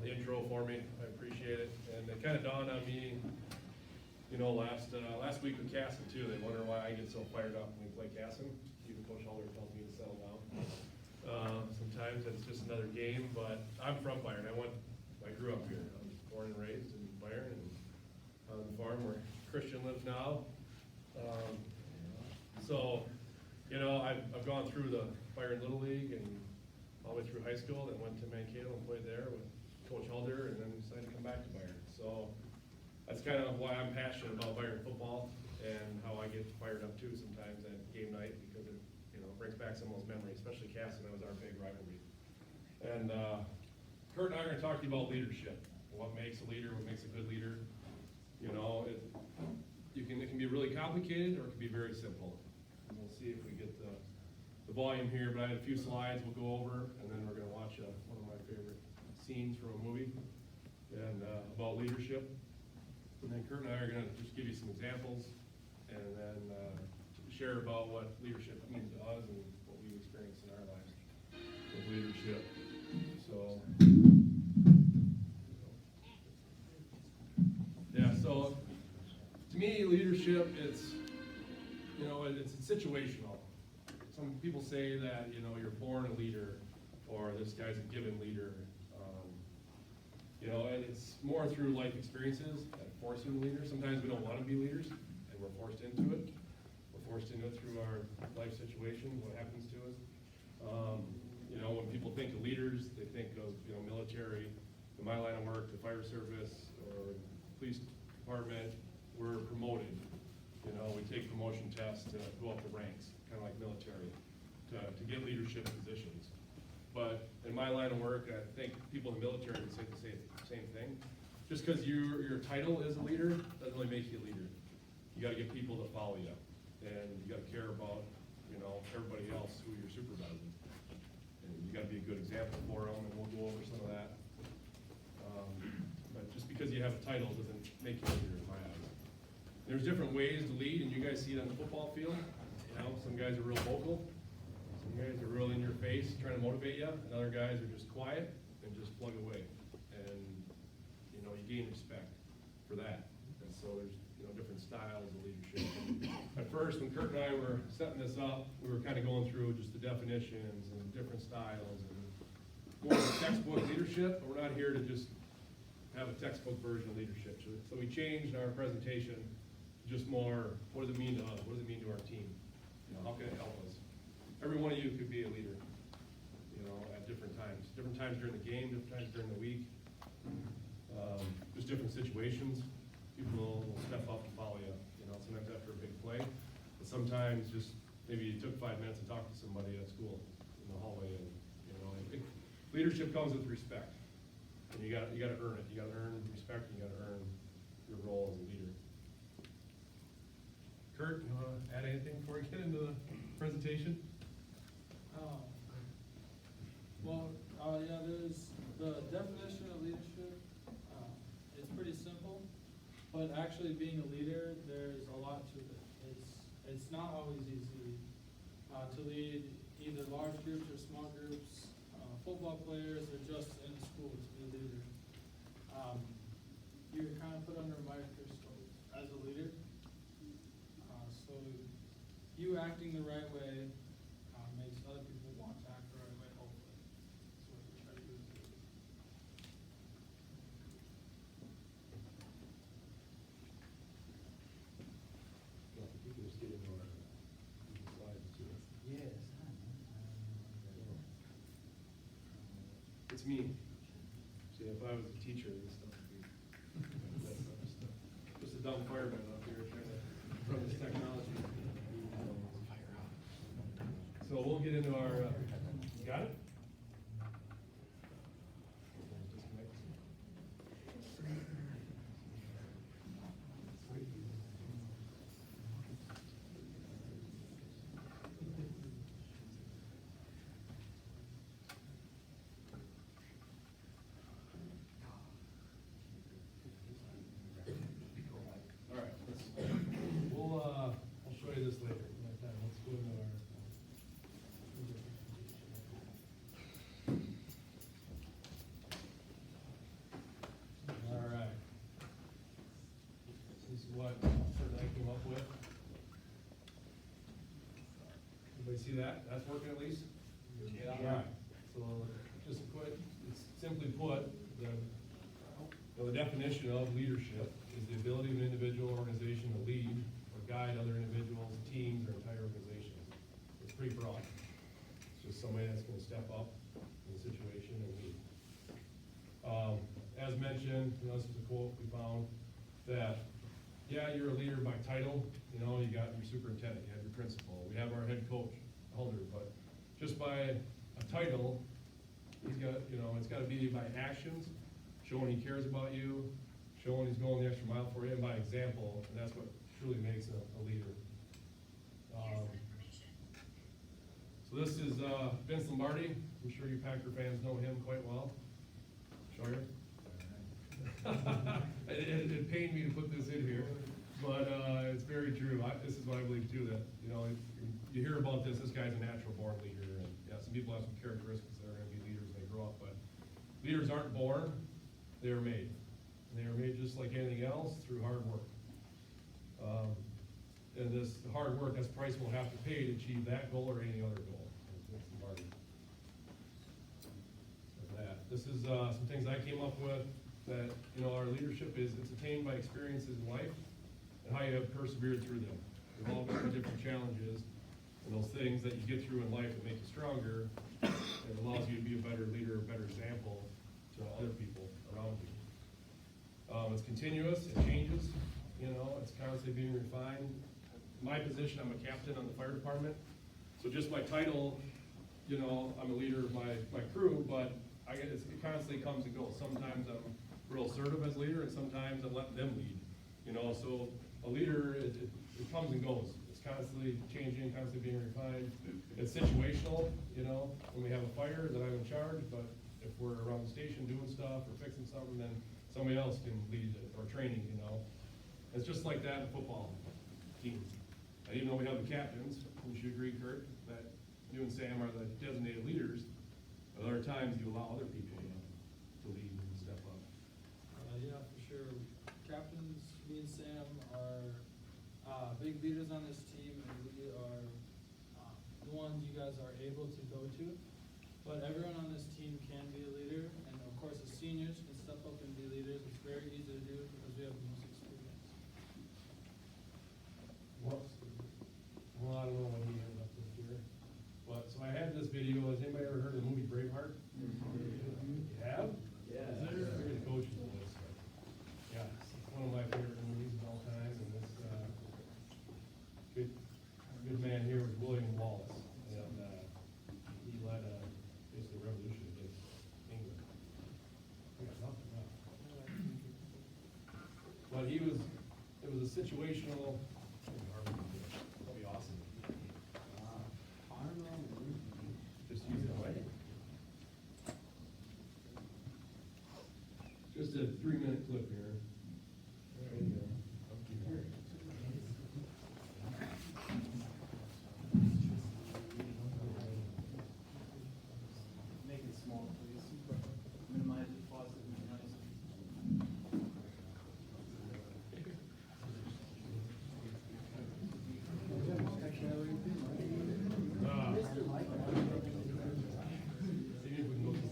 the intro for me. I appreciate it. And it kind of dawned on me, you know, last week with Casson too. They wonder why I get so fired up when we play Casson. Even Coach Halder tells me to settle down. Sometimes it's just another game, but I'm from Byron. I grew up here. I was born and raised in Byron, and on the farm where Christian lives now. So, you know, I've gone through the Byron Little League and all the way through high school, then went to Mankato and played there with Coach Halder, and then decided to come back to Byron. So that's kind of why I'm passionate about Byron football and how I get fired up too sometimes at game night, because it, you know, brings back some of those memories, especially Casson. That was our big rivalry. And Kurt and I are going to talk to you about leadership. What makes a leader? What makes a good leader? You know, it can be really complicated, or it can be very simple. And we'll see if we get the volume here, but I have a few slides we'll go over, and then we're going to watch one of my favorite scenes from a movie and about leadership. And then Kurt and I are going to just give you some examples, and then share about what leadership means to us and what we've experienced in our lives with leadership. So, yeah, so to me, leadership, it's, you know, it's situational. Some people say that, you know, you're born a leader, or this guy's a given leader. You know, and it's more through life experiences that force you to leader. Sometimes we don't want to be leaders, and we're forced into it. We're forced into it through our life situations, what happens to us. You know, when people think of leaders, they think of, you know, military. In my line of work, the fire service or police department, we're promoted. You know, we take promotion tests to go up the ranks, kind of like military, to get leadership positions. But in my line of work, I think people in the military would say the same thing. Just because your title is a leader doesn't really make you a leader. You got to get people to follow you, and you got to care about, you know, everybody else who you're supervising. And you got to be a good example for them, and we'll go over some of that. But just because you have a title doesn't make you a leader in my eyes. There's different ways to lead, and you guys see it on the football field. You know, some guys are real vocal. Some guys are real in your face, trying to motivate you, and other guys are just quiet and just plug away. And, you know, you gain respect for that. And so there's, you know, different styles of leadership. At first, when Kurt and I were setting this up, we were kind of going through just the definitions and different styles and more of a textbook leadership, but we're not here to just have a textbook version of leadership. So we changed our presentation to just more, what does it mean to us? What does it mean to our team? You know, how can it help us? Every one of you could be a leader, you know, at different times during the game, different times during the week, just different situations. People will step up and follow you, you know, sometimes after a big play, but sometimes just maybe you took 5 minutes to talk to somebody at school in the hallway, and, you know, leadership comes with respect, and you got to earn it. You got to earn respect, and you got to earn your role as a leader. Kurt, you want to add anything before we get into the presentation? Yeah, there's the definition of leadership. It's pretty simple, but actually being a leader, there's a lot to it. It's not always easy to lead either large groups or small groups, football players, or just in a school to be a leader. You're kind of put under a microscope as a leader. So you acting the right way makes other people want to act the right way, hopefully. That's what we try to do as leaders. You can just get into our slides too. Yes. It's me. See, if I was a teacher, this stuff would be that type of stuff. Just a dumb fireman up here trying to run this technology. So we'll get into our, got it? All right, we'll show you this later. Let's go into our see that? That's working at least? Yeah. Alright, so just it's simply put, the definition of leadership is the ability of an individual or organization to lead or guide other individuals, teams, or entire organizations. It's pretty broad. It's just somebody that's gonna step up in the situation and lead. As mentioned, this is a quote we found, that, yeah, you're a leader by title, you got your superintendent, you have your principal, we have our head coach, Elder, but just by a title, he's got, it's gotta be by actions, showing he cares about you, showing he's going the extra mile for you, and by example, and that's what truly makes a leader. So this is Vince Lombardi. I'm sure you Packer fans know him quite well. Scheuer. It pained me to put this in here, but it's very true. This is what I believe too, that, you hear about this guy's a natural born leader, and yeah, some people have some characteristics that are gonna be leaders when they grow up, but leaders aren't born, they are made. And they are made just like anything else through hard work. And this hard work, that's the price we'll have to pay to achieve that goal or any other goal. That's the bargain. So that. This is some things I came up with that, our leadership it's attained by experiences in life and how you have persevered through them. We've all got different challenges and those things that you get through in life that make you stronger. It allows you to be a better leader, a better example to other people around you. It's continuous, it changes, it's constantly being refined. My position, I'm a captain on the fire department, so just my title, I'm a leader of my crew, but it constantly comes and goes. Sometimes I'm real assertive as a leader, and sometimes I'm letting them lead, so a leader, it comes and goes. It's constantly changing, constantly being refined. It's situational, when we have a fire, that I'm in charge, but if we're around the station doing stuff or fixing something, then somebody else can lead it, or training, It's just like that in football teams. And even though we have the captains, would you agree, Kurt, that you and Sam are the designated leaders, but there are times you allow other people to lead and step up. Yeah, for sure. Captains, me and Sam are big leaders on this team, and we are the ones you guys are able to go to. But everyone on this team can be a leader, and of course the seniors can step up and be leaders. It's very easy to do because we have the most experience. Well, I don't know when he ended up this year, but, so I had this video. Has anybody ever heard of the movie Braveheart? You have? Yeah. Is there? Maybe the coaches know this, but, yeah, it's one of my favorite movies of all time, and this, good man here was William Wallace, and, he led basically a revolution against England. I got nothing left. But it was a situational. That'd be awesome. Just use it away. Just a 3-minute clip here. There you go. Up to here. Make it small, please. Minimize the positive noise. See if we can go to the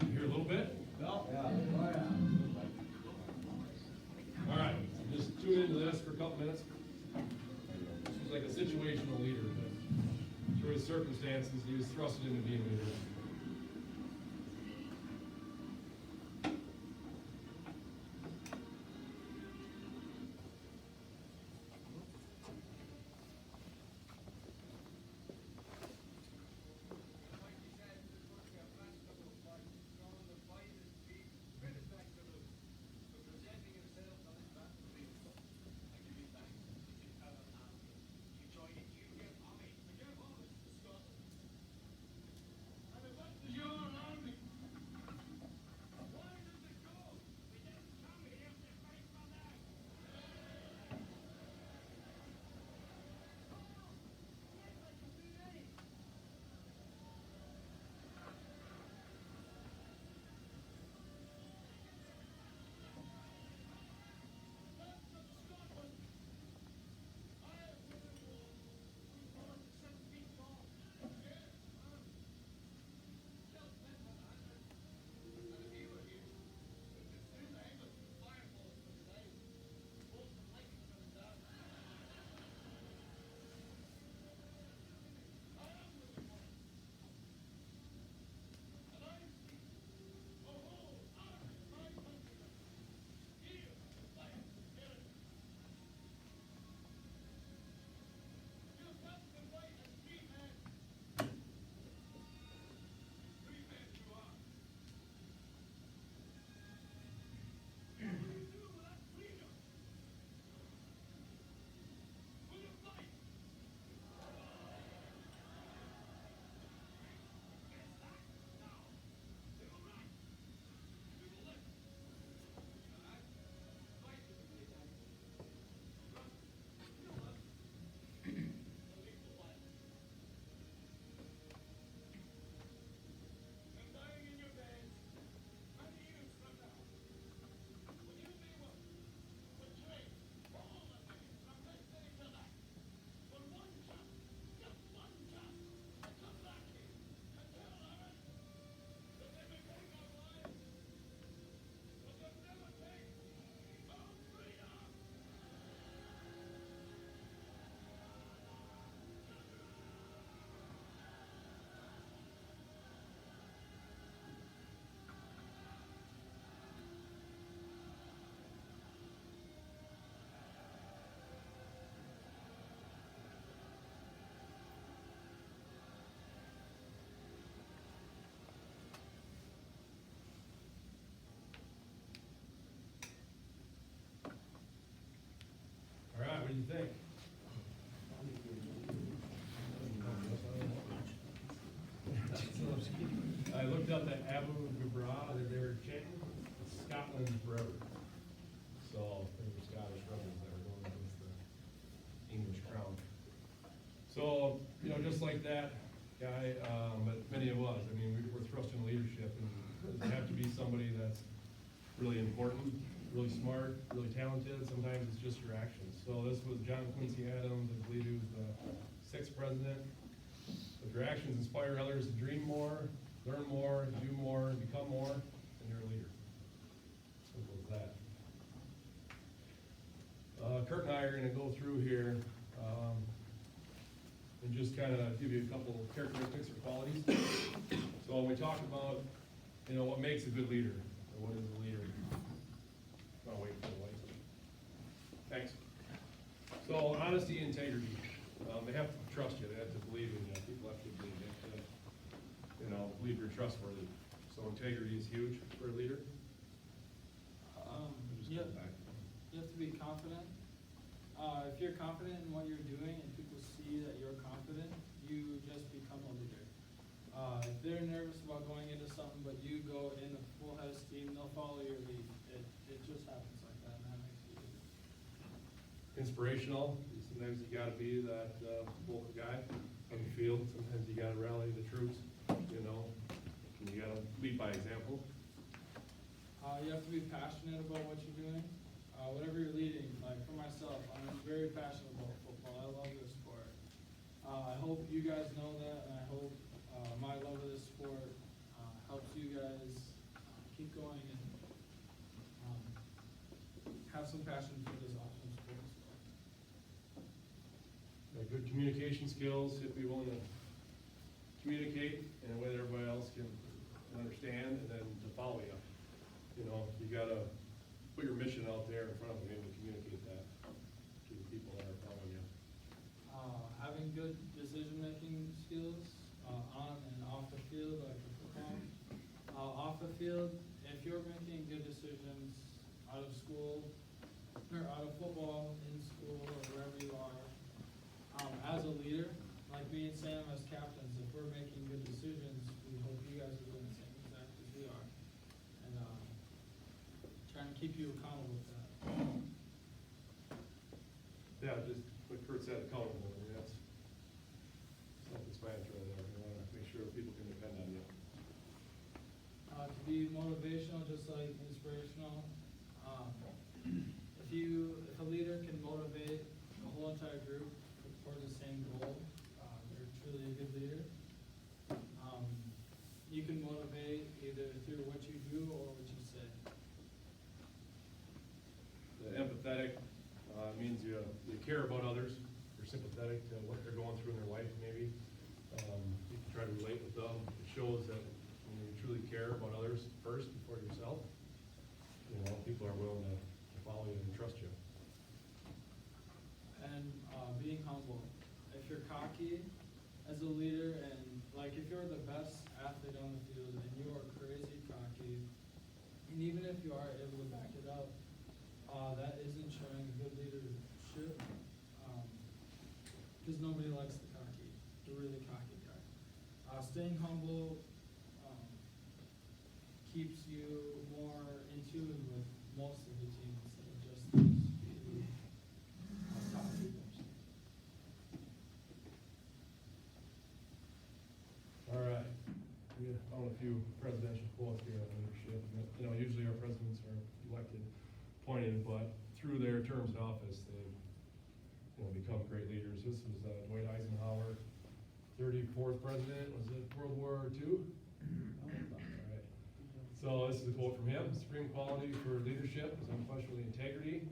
You hear a little bit? No? Yeah. All right, just tune into this for a couple minutes. He's like a situational leader, but through his circumstances, he was thrusted into being a leader. you think? I looked up that Abu Ghraib that they were chanting, Scotland forever. So, they were Scottish rebels that were going against the English crown. So, you know, just like that guy, but many of us, I mean, we're thrust in leadership, and you have to be somebody that's really important, really smart, really talented. Sometimes it's just your actions. So this was John Quincy Adams, I believe he was the 6th president. If your actions inspire others to dream more, learn more, do more, become more, then you're a leader. Simple as that. Kurt and I are gonna go through here, and just kind of give you a couple characteristics or qualities. So when we talk about, you know, what makes a good leader, or what is a leader? I'll wait for the light. Thanks. So honesty and integrity. They have to trust you. They have to believe in you. People have to believe you. Have to, you know, believe you're trustworthy. So integrity is huge for a leader. Just You go back. have to be confident. If you're confident in what you're doing and people see that you're confident, you just become a leader. If they're nervous about going into something, but you go in a full head of steam, they'll follow your lead. It just happens like that, and that makes you a leader. Inspirational. Sometimes you gotta be that vocal guy on the field. Sometimes you gotta rally the troops, you know. And you gotta lead by example. You have to be passionate about what you're doing. Whatever you're leading, like for myself, I'm very passionate about football. I love this sport. I hope you guys know that, and I hope my love of this sport helps you guys keep going and have some passion for this awesome sport as well. Good communication skills. You have to be willing to communicate in a way that everybody else can understand, and then to follow you. You know, you gotta put your mission out there in front of them, and communicate that to the people that are following you. Having good decision-making skills on and off the field, like the football. Off the field, if you're making good decisions out of school, or out of football, in school, or wherever you are, as a leader, like me and Sam as captains, if we're making good decisions, we hope you guys are doing the same exact as we are. And trying to keep you accountable with that. Yeah, just what Kurt said, accountable. I mean, that's self-explanatory there. You wanna make sure people can depend on you. To be motivational, just like inspirational. If a leader can motivate the whole entire group toward the same goal, they're truly a good leader. You can motivate either through what you do or what you say. The empathetic means you care about others. You're sympathetic to what they're going through in their life, maybe. You can try to relate with them. It shows that you truly care about others first before yourself. You know, people are willing to follow you and trust you. And being humble. If you're cocky as a leader, and like if you're the best athlete on the field and you are crazy cocky, and even if you are able to back it up, that isn't showing good leadership. Because nobody likes the really cocky guy. Staying humble keeps you more in tune with most of the team instead of just those few top leaders. All right. We found a few presidential quotes here on leadership. You know, usually our presidents are elected, appointed, but through their terms in office, they've, you know, become great leaders. This was Dwight Eisenhower, 34th president, was it World War II? All right. So this is a quote from him: "Supreme quality for leadership is unquestionably integrity.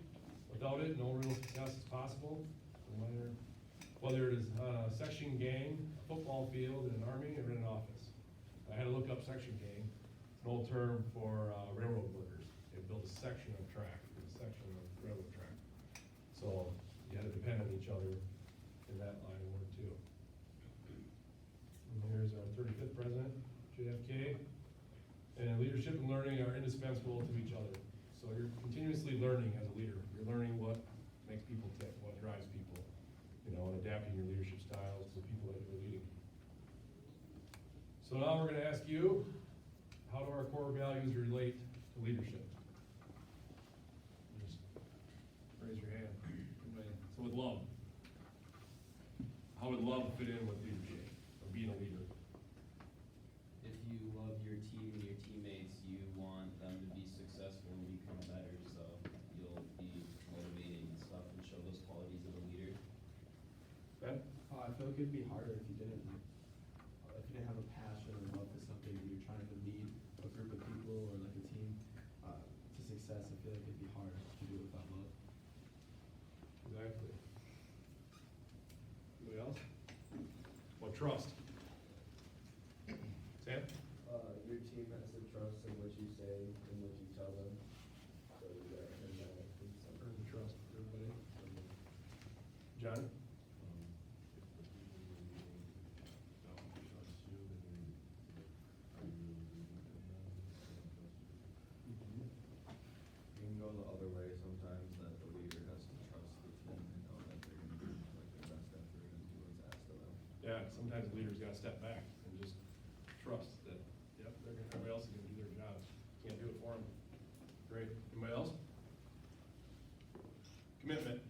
Without it, no real success is possible. No matter whether it is a section gang, a football field, an army, or in an office." I had to look up section gang. It's an old term for railroad workers. They build a section of track, a section of railroad track. So you had to depend on each other in that line of work too. And here's our 35th president, JFK. And leadership and learning are indispensable to each other. So you're continuously learning as a leader. You're learning what makes people tick, what drives So now we're gonna ask you, how do our core values relate to leadership? Just raise your hand. So with love. How would love fit in with leadership, or being a leader? If you love your team and your teammates, you want them to be successful and become better, so you'll be motivating and stuff and show those qualities of a leader. Ben? I feel like it'd be harder if you didn't have a passion or love for something, and you're trying to lead a group of people or like a team to success. I feel like it'd be hard to do it without love. Exactly. Anybody else? What trust? Sam? Your team has to trust in what you say and what you tell them. So you gotta earn that from some. Earn the trust of everybody. John? You can go the other way sometimes, that the leader has to trust the team and know that they're gonna do like their best effort and do what's asked of them. Yeah, sometimes leaders gotta step back and just trust that, yep, everybody else is gonna do their job. Can't do it for them. Great. Anybody else? Commitment.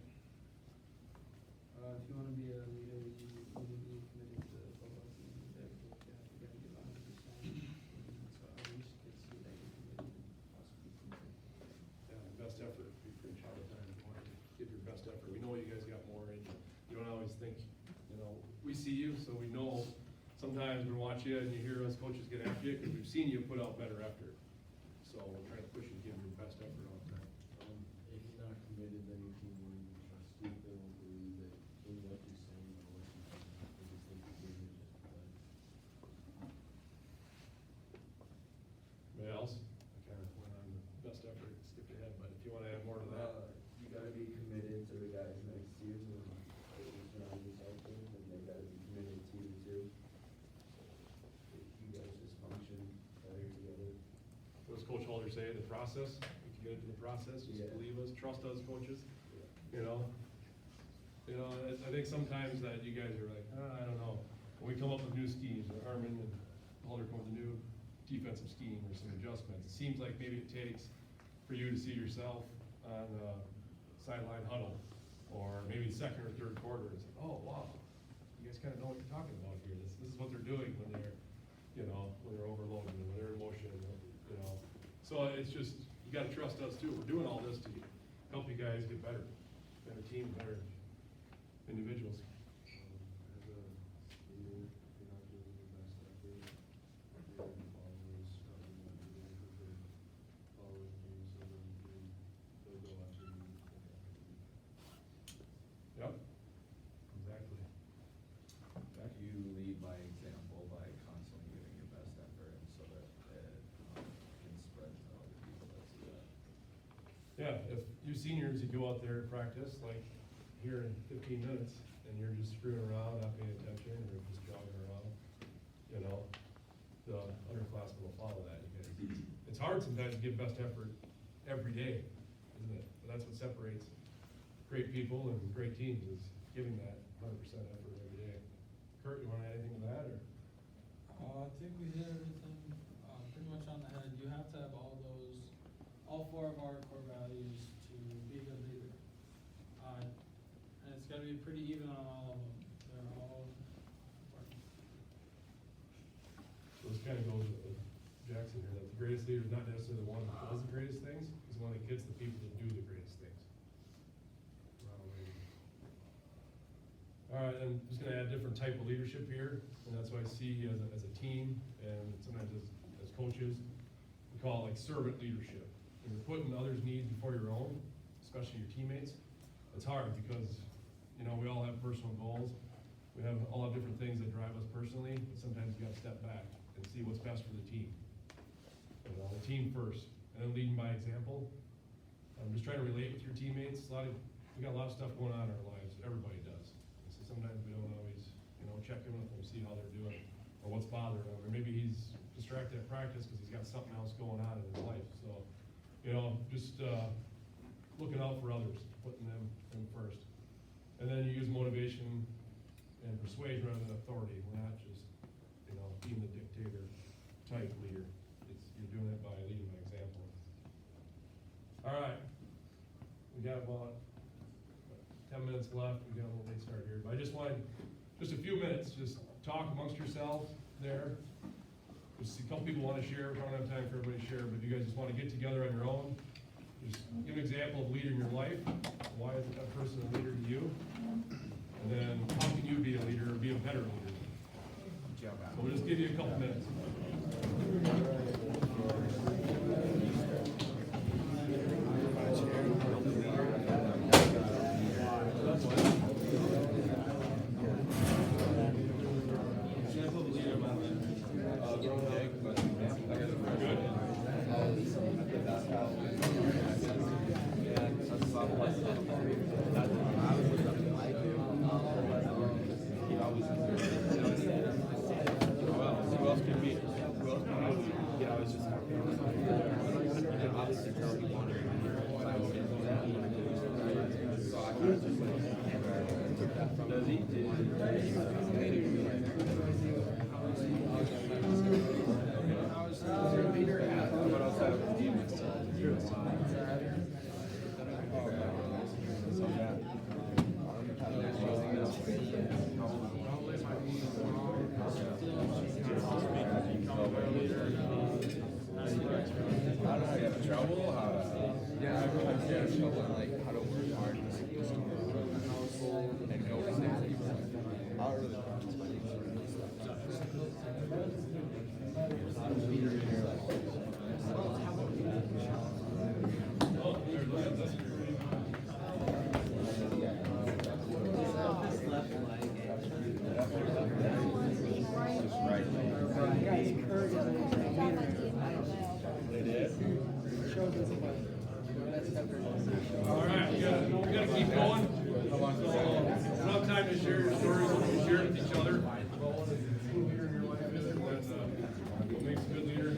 If you wanna be a leader, you need to be committed to the football team. You gotta give 100%. So at least you can see that you're committed and possibly committed. Yeah, best effort. We preach all the time. You want to give your best effort. We know you guys got more in you. You don't always think, you know, we see you, so we know sometimes we watch you and you hear us coaches get after you because we've seen you put out better effort. So we're trying to push you to give your best effort all the time. If you're not committed, then your team won't even trust you, they won't believe it in what you're saying or what you're doing. They just think you're doing it just because. Anybody else? I kind of went on the best effort, skipped ahead, but if you want to add more to that. You gotta be committed to the guys next to you, and if you're not resulting, then they gotta be committed to you too. If you guys just function better together. What does Coach Halder say, the process, be committed to the process, just Yeah. believe us, trust us, coaches, you know? I think sometimes that you guys are like, I don't know, when we come up with new schemes, or Harmon and Halder come with a new defensive scheme or some adjustments, it seems like maybe it takes for you to see yourself on the sideline huddle, or maybe second or third quarter, it's like, oh, wow, you guys kinda know what you're talking about here, this is what they're doing when they're, when they're overloaded, and when they're in motion, So it's just, you gotta trust us too, we're doing all this to help you guys get better team, better individuals. As a leader, if you're not doing your best effort, your followers probably won't be there because they're following you, so then they'll go after you. Yep, exactly. You lead by example by constantly giving your best effort, and so that it can spread to other people that see that. Yeah, if you seniors, you go out there to practice, like here in 15 minutes, and you're just screwing around, not paying attention, or just jogging around, the underclassmen will follow that, you guys. It's hard sometimes to give best effort every day, isn't it? But that's what separates great people and great teams, is giving that 100% effort every day. Kurt, you wanna add anything to that, or? I think we hit everything, pretty much on the head. You have to have all four of our core values to be a good leader. And it's gotta be pretty even on all of them. They're all important. So this kind of goes with Jackson here, that the greatest leader is not necessarily the one who does the greatest things, he's the one that gets the people to do the greatest things. All right, I'm just gonna add different type of leadership here, and that's why I see as a team, and sometimes as coaches, we call it like servant leadership. When you're putting others' needs before your own, especially your teammates, it's hard because, we all have personal goals. We all have different things that drive us personally, but sometimes you gotta step back and see what's best for the team. The team first, and then leading by example. I'm just trying to relate with your teammates. We got a lot of stuff going on in our lives, everybody does. And so sometimes we don't always, check in with them, see how they're doing, or what's bothering them, or maybe he's distracted at practice because he's got something else going on in his life, so, just, looking out for others, putting them first. And then you use motivation and persuasion rather than authority. We're not just, being the dictator type leader. You're doing it by leading by example. All right, we got about 10 minutes left. We got a little late start here, but I just wanted, just a few minutes, just talk amongst yourselves there. Just a couple people want to share. We don't have time for everybody to share, but if you guys just want to get together on your own, just give an example of a leader in your life. Why is that person a leader to you? And then how can you be a leader or be a better leader? So we'll just give you a couple minutes. All right, we gotta keep going. So, we don't have time to share your stories, we'll share it with each other. About what a good leader in your life is, and what makes a good leader.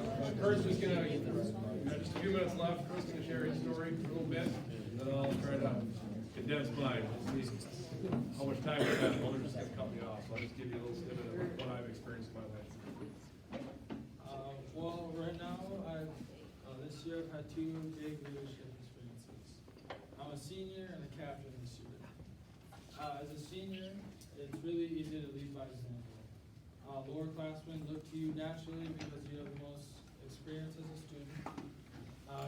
Kurt's just gonna, just a few minutes left. Kurt's gonna share his story for a little bit, and then I'll try to condense mine. See how much time we have. Others just gonna cut me off, so I'll just give you a little snippet of what I've experienced in my life. Well, right now, this year I've had two big leadership experiences. I'm a senior and a captain this year. As a senior, it's really easy to lead by example. Lowerclassmen look to you naturally because you have the most experience as a student.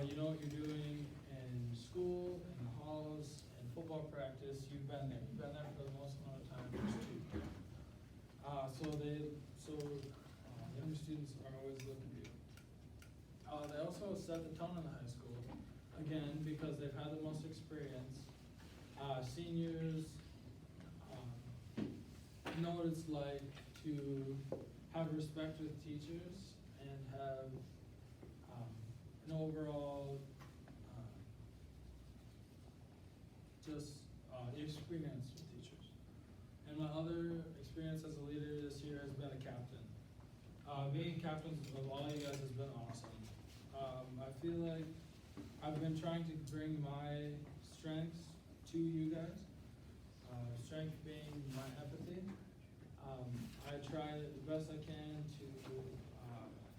You know what you're doing in school, in the halls, in football practice. You've been there. You've been there for the most amount of time as a student. Younger students are always looking to you. They also set the tone in the high school, again, because they've had the most experience. Seniors know what it's like to have respect with teachers and have an overall experience with teachers. And my other experience as a leader this year has been a captain. Being captains of all you guys has been awesome. I feel like I've been trying to bring my strengths to you guys. Strength being my empathy. I try the best I can to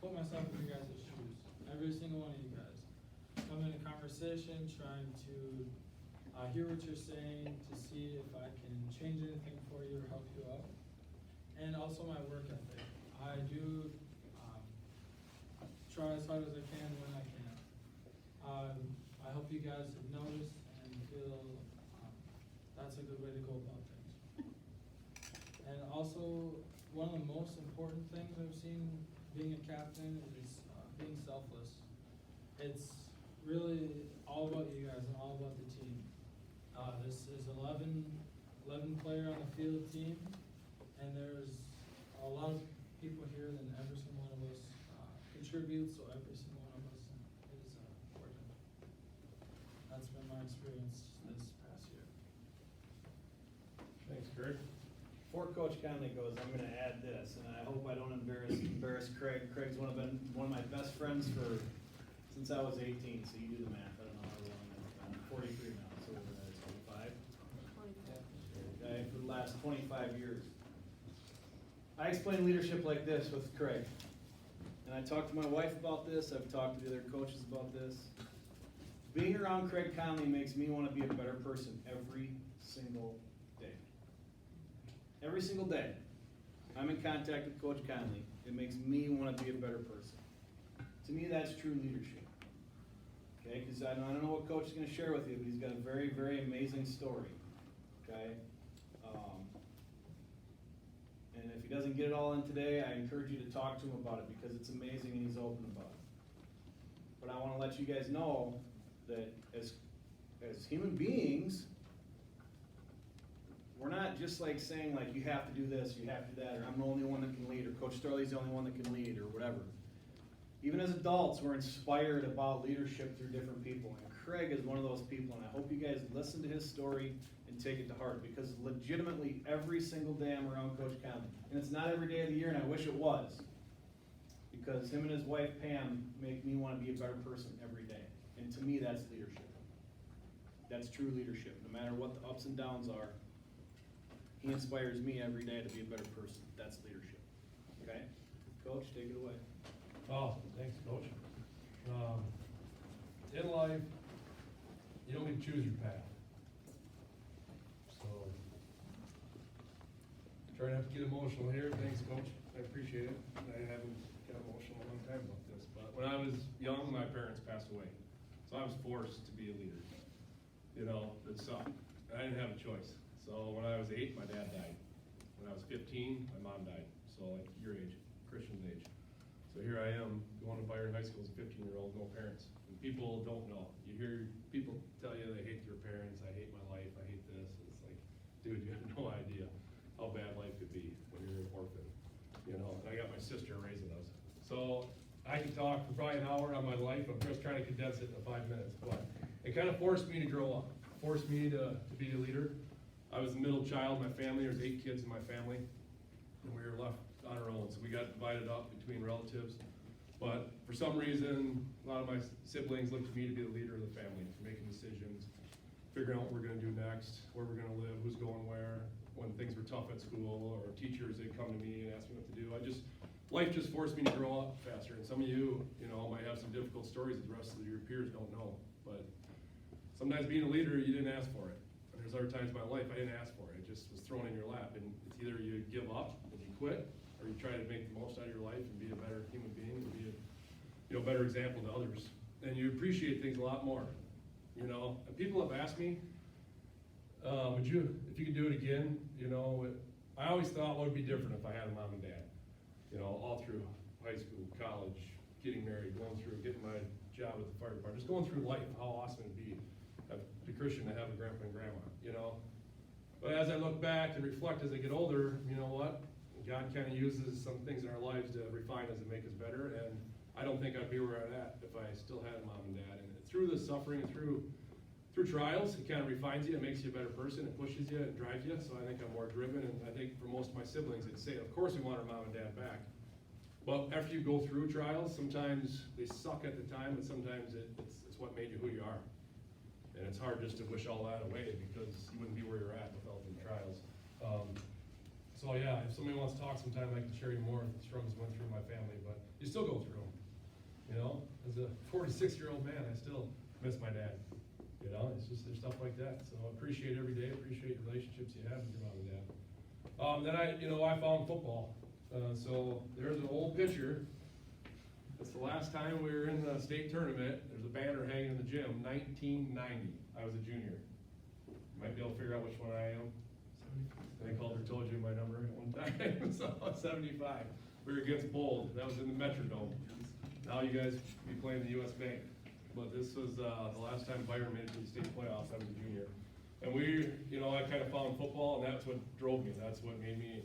put myself in your guys' shoes. Every single one of you guys. I'm in a conversation trying to hear what you're saying to see if I can change anything for you or help you out. And also my work ethic. I do try as hard as I can when I can. I hope you guys have noticed and feel that's a good way to go about things. And also, one of the most important things I've seen being a captain is being selfless. It's really all about you guys and all about the team. This is 11 player on the field team, and there's a lot of people here than every single one of us contributes, so every single one of us is working. That's been my experience this past year. Thanks, Kurt. Before Coach Conley goes, I'm gonna add this, and I hope I don't embarrass Craig. Craig's one of my best friends since I was 18, so you do the math. I don't know how long I've been. 43 now, so we're at 25. Okay, for the last 25 years. I explain leadership like this with Craig. And I talked to my wife about this, I've talked to the other coaches about this. Being around Craig Conley makes me want to be a better person every single day. Every single day. I'm in contact with Coach Conley. It makes me want to be a better person. To me, that's true leadership. Okay, because I don't know what Coach is going to share with you, but he's got a very, very amazing story. Okay? And if he doesn't get it all in today, I encourage you to talk to him about it because it's amazing and he's open about it. But I want to let you guys know that as human beings, we're not just like saying like you have to do this, you have to do that, or I'm the only one that can lead, or Coach Starley's the only one that can lead, or whatever. Even as adults, we're inspired about leadership through different people, and Craig is one of those people, and I hope you guys listen to his story and take it to heart, because legitimately every single day I'm around Coach Conley, and it's not every day of the year, and I wish it was, because him and his wife Pam make me want to be a better person every day, and to me that's leadership. That's true leadership, no matter what the ups and downs are. He inspires me every day to be a better person. That's leadership. Okay? Coach, take it away. Oh, thanks, Coach. In life, you don't get to choose your path. So, try not to get emotional here. Thanks, Coach. I appreciate it. I haven't got emotional in a long time about this, but when I was young, my parents passed away. So I was forced to be a leader. You know, it sucked. I didn't have a choice. So when I was 8, my dad died. When I was 15, my mom died. So like your age, Christian's age. So here I am going to Byron High School as a 15-year-old, no parents. And people don't know. You hear people tell you they hate their parents, I hate my life, I hate this. It's like, dude, you have no idea how bad life could be when you're an orphan. You know, and I got my sister raising us. So I can talk for probably an hour on my life. I'm just trying to condense it into 5 minutes. But it kind of forced me to grow up, forced me to be a leader. I was the middle child in my family. There's 8 kids in my family, and we were left on our own. So we got divided up between relatives. But for some reason, a lot of my siblings looked to me to be the leader of the family, for making decisions, figuring out what we're going to do next, where we're going to live, who's going where. When things were tough at school, or teachers, they'd come to me and ask me what to do. Life just forced me to grow up faster. And some of you, might have some difficult stories that the rest of your peers don't know. But sometimes being a leader, you didn't ask for it. There's other times in my life I didn't ask for it. It just was thrown in your lap. And it's either you give up and you quit, or you try to make the most out of your life and be a better human being and be a better example to others. And you appreciate things a lot more. And people have asked me, if you could do it again, I always thought what would be different if I had a mom and dad. All through high school, college, getting married, getting my job at the fire department, just going through life, how awesome it'd be a Christian to have a grandpa and grandma, But as I look back and reflect as I get older, you know what? God kind of uses some things in our lives to refine us and make us better, and I don't think I'd be where I'm at if I still had a mom and dad. And through the suffering, through trials, it kind of refines you, it makes you a better person, it pushes you, it drives you, so I think I'm more driven, and I think for most of my siblings, they'd say, of course we want our mom and dad back. But after you go through trials, sometimes they suck at the time, but sometimes it's what made you who you are. And it's hard just to wish all that away, because you wouldn't be where you're at without the trials. So yeah, if somebody wants to talk sometime, I can share you more of the struggles went through my family, but you still go through them. As a 46-year-old man, I still miss my dad. It's just, there's stuff like that. So I appreciate every day, appreciate the relationships you have with your mom and dad. Then I found football. So there's an old picture. It's the last time we were in the state tournament. There's a banner hanging in the gym, 1990. I was a junior. You might be able to figure out which one I am. I called or told you my number at one time. So 75. We were against Bold. That was in the Metrodome. Now you guys be playing the US Bank. But this was the last time Byron made it to the state playoffs. I was a junior. And I kind of found football, and that's what drove me. That's what made me,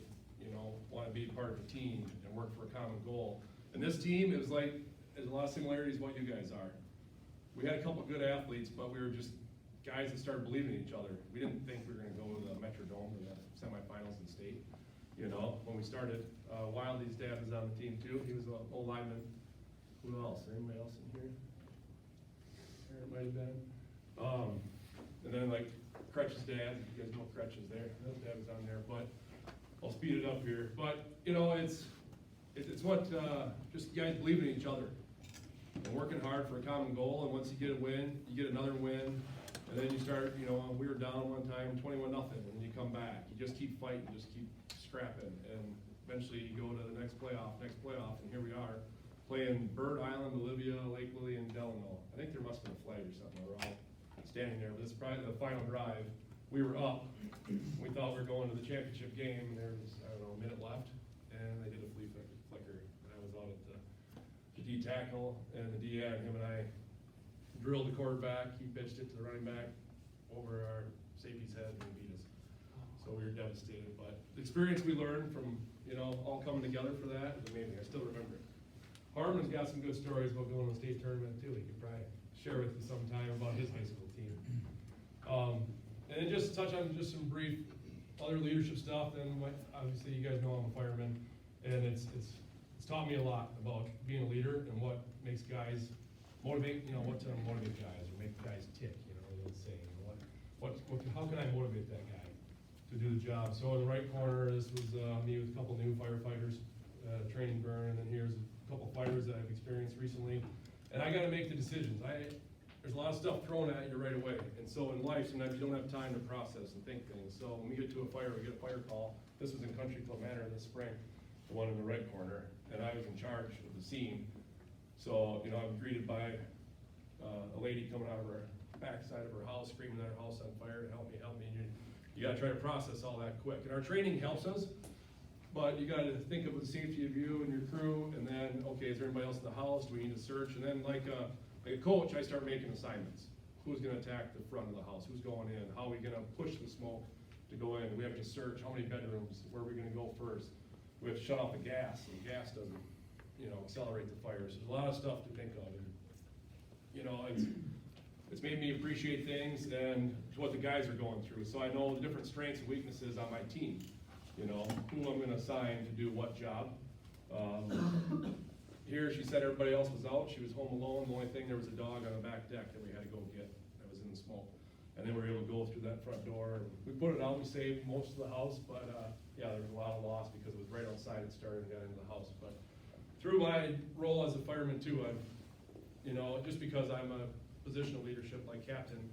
want to be part of a team and work for a common goal. And this team, there's a lot of similarities what you guys are. We had a couple good athletes, but we were just guys that started believing in each other. We didn't think we were going to go to the Metrodome or the semifinals in state. When we started, Wildy's dad was on the team too. He was an old lineman. Who else? Anybody else in here? It might have been. And then Crutch's dad, you guys know Crutch's there. His dad was on there. But a I'll speed it up here, but, you know, it's what, just guys believing in each other and working hard for a common goal, and once you get a win, you get another win, and then you start, you know, we were down one time, 21-0, and you come back, you just keep fighting, just keep scrapping, and eventually you go to the next playoff, and here we are, playing Bird Island, Olivia, Lake Lily, and Delano. I think there must have been a flag or something, we're all standing there, but this is probably the final drive. We were up, we thought we were going to the championship game, and there was, I don't know, a minute left, and they did a flea flicker, and I was out at the D tackle, and the D and him and I drilled the quarterback, he pitched it to the running back over our safety's head and beat us. So we were devastated, but the experience we learned from, you know, all coming together for that is amazing, I still remember it. Harmon's got some good stories about going to the state tournament too, he could probably share with you sometime about his high school team. And then just touch on just some brief other leadership stuff, and obviously you guys know I'm a fireman, and it's taught me a lot about being a leader and what makes guys motivate, you know, what to motivate guys or make guys tick, you know, the old saying, how can I motivate that guy to do the job? So in the right corner, this was me with a couple new firefighters, training burn, and then here's a couple fires that I've experienced recently, and I gotta make the decisions. There's a lot of stuff thrown at you right away, and so in life, sometimes you don't have time to process and think things. So when we get to a fire, we get a fire call. This was in Country Club Manor this spring, the one in the right corner, and I was in charge of the scene. So, you know, I'm greeted by a lady coming out of her backside of her house, screaming that her house on fire, help me, and you gotta try to process all that quick. And our training helps us, but you gotta think of the safety of you and your crew, and then, okay, is there anybody else in the house? Do we need to search? And then like a coach, I start making assignments. Who's gonna attack the front of the house? Who's going in? How are we gonna push the smoke to go in? We have to search how many bedrooms, where are we gonna go first? We have to shut off the gas, and gas doesn't, you know, accelerate the fires. There's a lot of stuff to think of, and, you know, it's made me appreciate things and what the guys are going through. So I know the different strengths and weaknesses on my team, you know, who I'm gonna assign to do what job. Here, she said everybody else was out, she was home alone, the only thing, there was a dog on the back deck that we had to go get, that was in the smoke. And then we were able to go through that front door, and we put it out, we saved most of the house, but, yeah, there was a lot of loss because it was right outside it started and got into the house. But through my role as a fireman too, I've, you know, just because I'm a position of leadership like captain,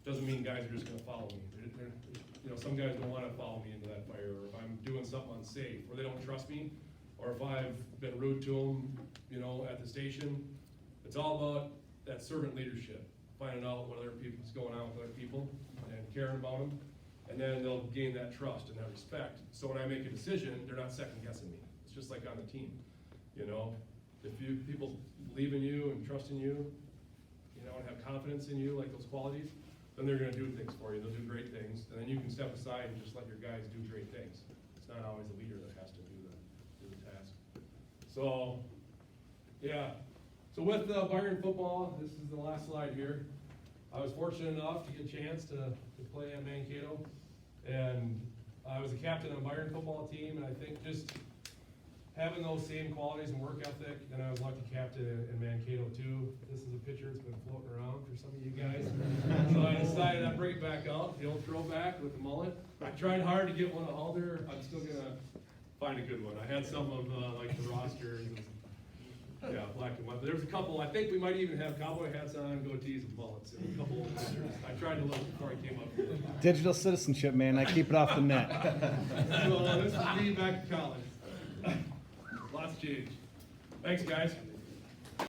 doesn't mean guys are just gonna follow me. You know, some guys don't wanna follow me into that fire, or if I'm doing something unsafe, or they don't trust me, or if I've been rude to them, you know, at the station. It's all about that servant leadership, finding out what other people's going on with other people and caring about them. And then they'll gain that trust and that respect. So when I make a decision, they're not second guessing me. It's just like on the team, you know? If people believe in you and trust in you, you know, and have confidence in you, like those qualities, then they're gonna do things for you. They'll do great things. And then you can step aside and just let your guys do great things. It's not always the leader that has to do the task. So, yeah. So with Byron football, this is the last slide here. I was fortunate enough to get a chance to play at Mankato. And I was a captain on the Byron football team, and I think just having those same qualities and work ethic, and I was lucky captain in Mankato too. This is a picture that's been floating around for some of you guys. So I decided I'd bring it back out, the old throwback with the mullet. I tried hard to get one of Alder. I'm still gonna find a good one. I had some of like the rosters, and, yeah, black and white. But there was a couple. I think we might even have cowboy hats on, goatees, and mullets, and a couple old pictures. I tried to look before I came up here. Digital citizenship, man, I keep it off the net. So this is me back in college. Lots changed. Thanks, guys.